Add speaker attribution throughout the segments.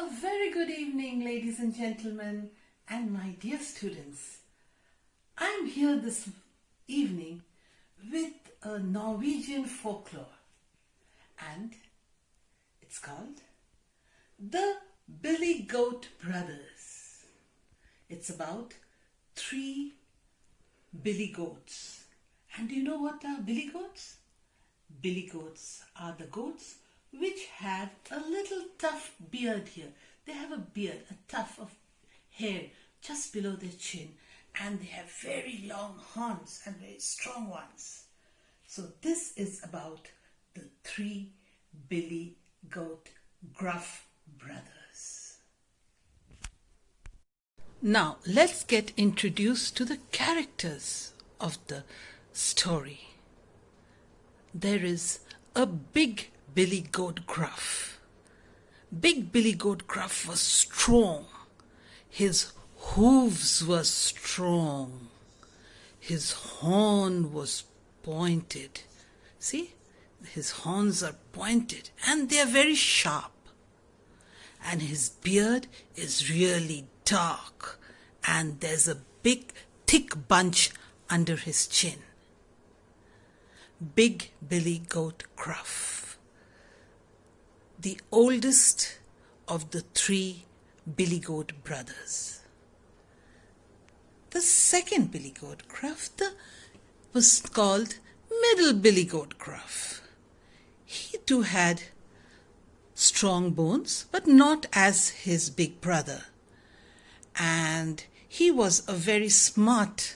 Speaker 1: A very good evening, ladies and gentlemen, and my dear students. I'm here this evening with a Norwegian folklore, and it's called The Billy Goat Brothers. It's about 3 billy goats. And do you know what are billy goats? Billy goats are the goats which have a little tough beard here. They have a beard, a tuft of hair just below their chin, and they have very long horns and very strong ones. So this is about the 3 billy goat gruff brothers. Now let's get introduced to the characters of the story. There is a big Billy Goat Gruff. Big Billy Goat Gruff was strong. His hooves were strong. His horn was pointed. See, his horns are pointed and they are very sharp. And his beard is really dark, and there's a big thick bunch under his chin. Big Billy Goat Gruff, the oldest of the 3 Billy Goat brothers. The second Billy Goat Gruff was called Middle Billy Goat Gruff. He too had strong bones, but not as his big brother. And he was a very smart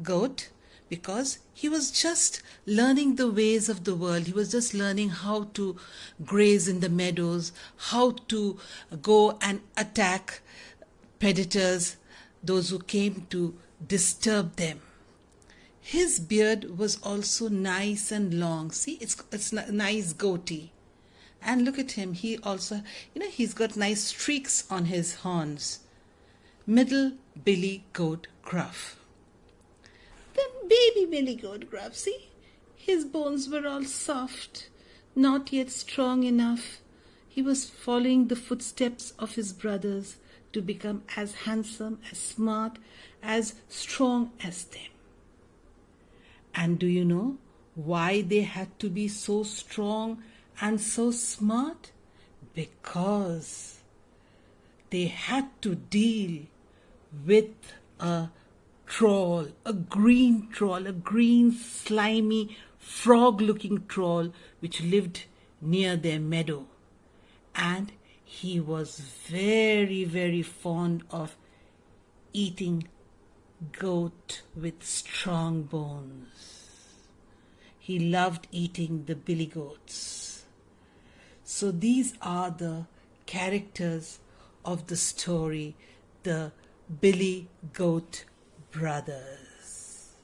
Speaker 1: goat because he was just learning the ways of the world. He was just learning how to graze in the meadows, how to go and attack predators, those who came to disturb them. His beard was also nice and long. See, it's a nice goatee. And look at him, he also, he's got nice streaks on his horns. Middle Billy Goat Gruff. Then baby Billy Goat Gruff, see, his bones were all soft, not yet strong enough. He was following the footsteps of his brothers to become as handsome, as smart, as strong as them. And do you know why they had to be so strong and so smart? Because they had to deal with a troll, a green slimy frog-looking troll which lived near their meadow. And he was very, very fond of eating goat with strong bones. He loved eating the billy goats. So these are the characters of the story, the Billy Goat Brothers.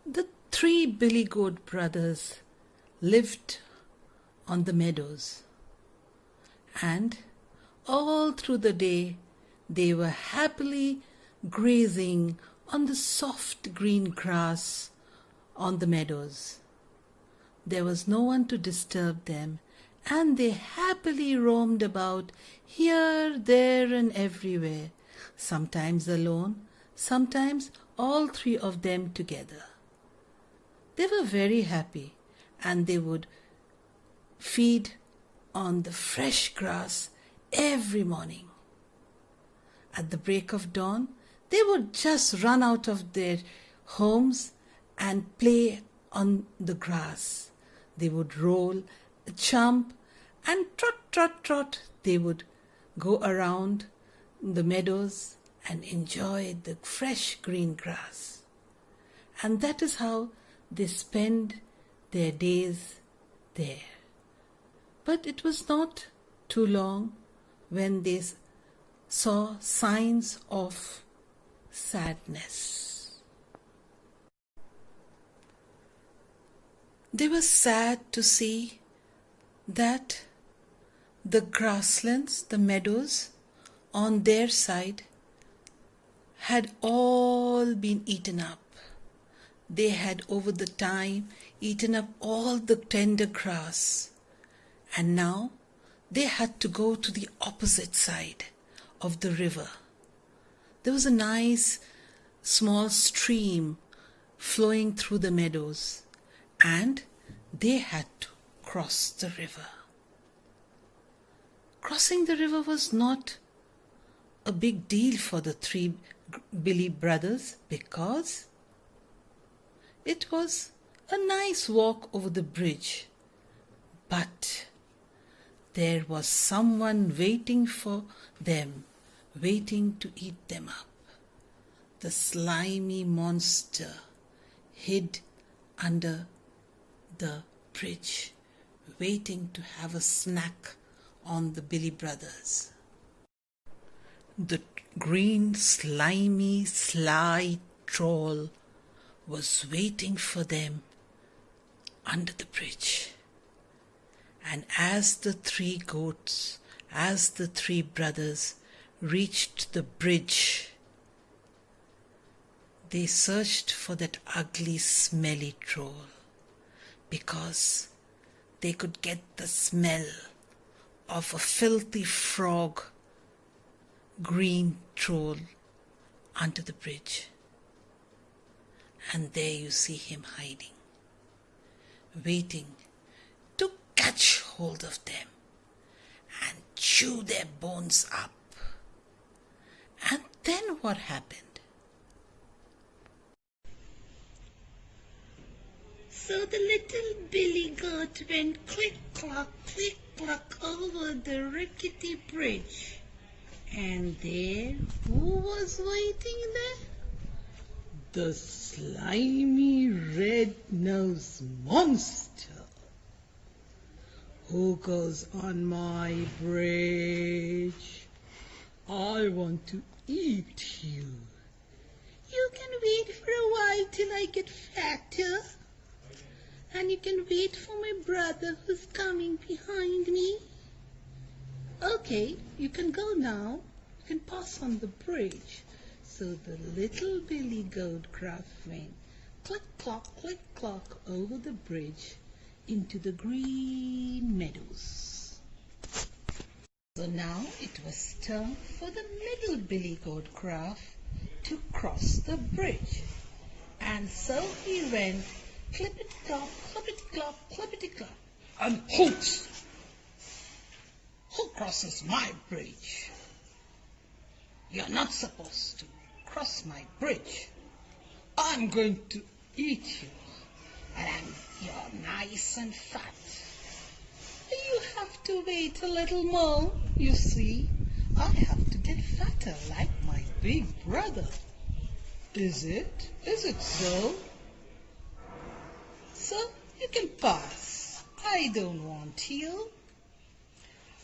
Speaker 1: The 3 Billy Goat Brothers lived on the meadows, and all through the day they were happily grazing on the soft green grass on the meadows. There was no one to disturb them, and they happily roamed about here, there, and everywhere, sometimes alone, sometimes all 3 of them together. They were very happy, and they would feed on the fresh grass every morning. At the break of dawn, they would just run out of their homes and play on the grass. They would roll, jump, and trot, trot, trot. They would go around the meadows and enjoy the fresh green grass. And that is how they spend their days there. But it was not too long when they saw signs of sadness. They were sad to see that the grasslands, the meadows on their side had all been eaten up. They had over the time eaten up all the tender grass, and now they had to go to the opposite side of the river. There was a nice small stream flowing through the meadows, and they had to cross the river. Crossing the river was not a big deal for the three Billy brothers because it was a nice walk over the bridge. But there was someone waiting for them, waiting to eat them up. The slimy monster hid under the bridge, waiting to have a snack on the Billy brothers. The green, slimy, sly troll was waiting for them under the bridge. And as the three brothers reached the bridge, they searched for that ugly, smelly troll because they could get the smell of a filthy frog, green troll under the bridge. And there you see him hiding, waiting to catch hold of them and chew their bones up. And then what happened?
Speaker 2: So the little billy goat went click-clock over the rickety bridge. And there, who was waiting there? The slimy red-nosed monster. Who goes on my bridge? I want to eat you. You can wait for a while till I get fatter. And you can wait for my brother who's coming behind me. Okay, you can go now. You can pass on the bridge. So the little billy goat calf went click-clock over the bridge into the green meadows. So now it was time for the middle billy goat calf to cross the bridge. And so he went clippity-clop, clippity-clop, clippity-clop. And hoots! Who crosses my bridge? You're not supposed to cross my bridge. I'm going to eat you. And you're nice and fat. You have to wait a little more, you see. I have to get fatter like my big brother. Is it? Is it so? So you can pass. I don't want you.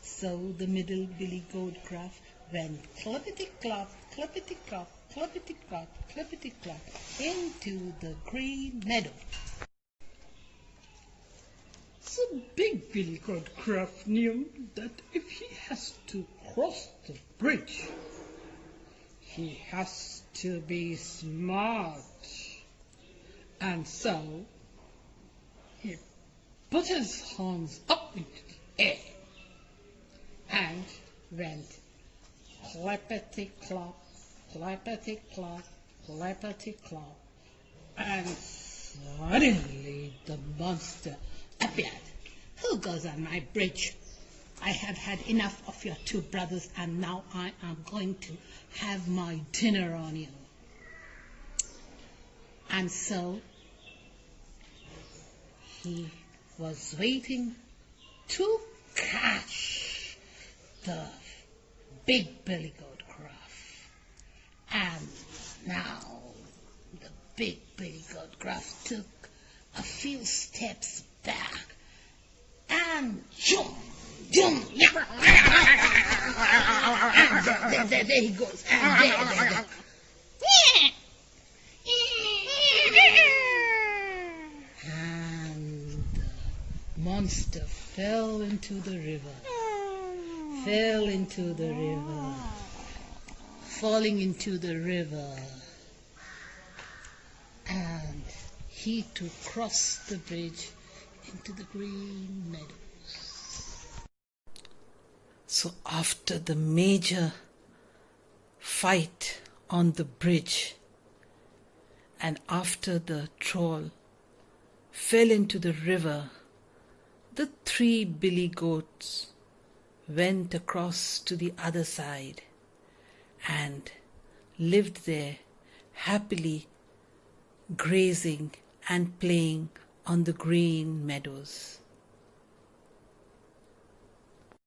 Speaker 2: So the middle billy goat calf went clippity-clop, clippity-clop, clippity-clop, clippity-clop into the green meadow. So big billy goat calf knew that if he has to cross the bridge, he has to be smart. And so he put his horns up into the air and went clippity-clop, clippity-clop, clippity-clop, and suddenly the monster appeared. Who goes on my bridge? I have had enough of your two brothers, and now I am going to have my dinner on you. And so he was waiting to catch the big billy goat calf. And now the big billy goat calf took a few steps back and jump, jump, and there he goes, and there. And the monster fell into the river, falling into the river, and he to cross the bridge into the green meadows.
Speaker 1: So after the major fight on the bridge, and after the troll fell into the river, the 3 billy goats went across to the other side and lived there happily, grazing and playing on the green meadows.